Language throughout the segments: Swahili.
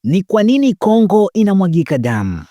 Ni kwa nini Kongo inamwagika damu?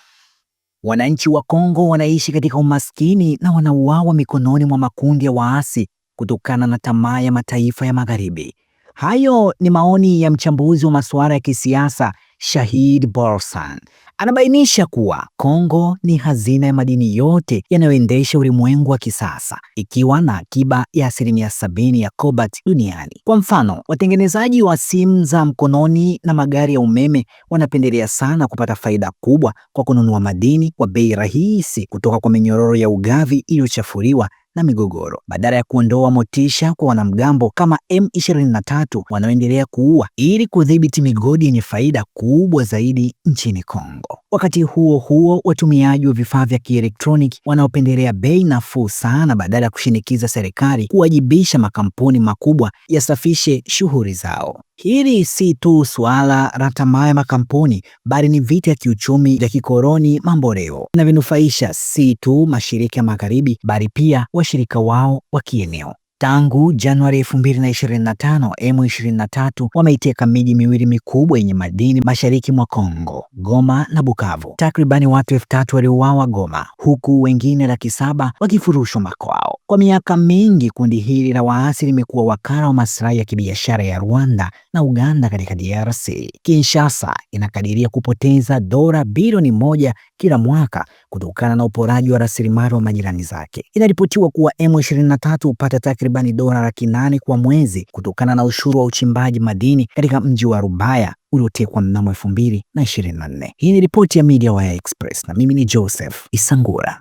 Wananchi wa Kongo wanaishi katika umaskini na wanauawa mikononi mwa makundi ya waasi kutokana na tamaa ya mataifa ya Magharibi. Hayo ni maoni ya mchambuzi wa masuala ya kisiasa Shahid Borsan. Anabainisha kuwa Kongo ni hazina ya madini yote yanayoendesha ulimwengu wa kisasa, ikiwa na akiba ya 70% ya cobalt duniani. Kwa mfano, watengenezaji wa simu za mkononi na magari ya umeme wanapendelea sana kupata faida kubwa kwa kununua madini kwa bei rahisi kutoka kwa minyororo ya ugavi iliyochafuliwa na migogoro, badala ya kuondoa motisha kwa wanamgambo kama M23 wanaoendelea kuua ili kudhibiti migodi yenye faida kubwa zaidi nchini Kongo. Wakati huo huo, watumiaji wa vifaa vya kielektroniki wanaopendelea bei nafuu sana badala ya kushinikiza serikali kuwajibisha makampuni makubwa yasafishe shughuli zao. Hili si tu suala la tamaa ya makampuni, bali ni vita ya kiuchumi vya kikoloni mamboleo vinavyonufaisha si tu mashirika ya Magharibi, bali pia washirika wao wa kieneo. Tangu Januari 2025, M23 wameiteka miji miwili mikubwa yenye madini mashariki mwa Kongo, Goma na Bukavu. Takribani watu 3000 waliuawa Goma, huku wengine 700,000 wakifurushwa makwao. Kwa miaka mingi, kundi hili la waasi limekuwa wakala wa maslahi ya kibiashara ya Rwanda na Uganda katika DRC. Kinshasa inakadiria kupoteza dola bilioni 1 kila mwaka kutokana na uporaji wa rasilimali wa majirani zake. Inaripotiwa kuwa M23 hupata takribani dola 800,000 kwa mwezi kutokana na ushuru wa uchimbaji madini katika mji wa Rubaya uliotekwa mnamo 2024. Hii ni ripoti ya Media Wire Express na mimi ni Joseph Isangura.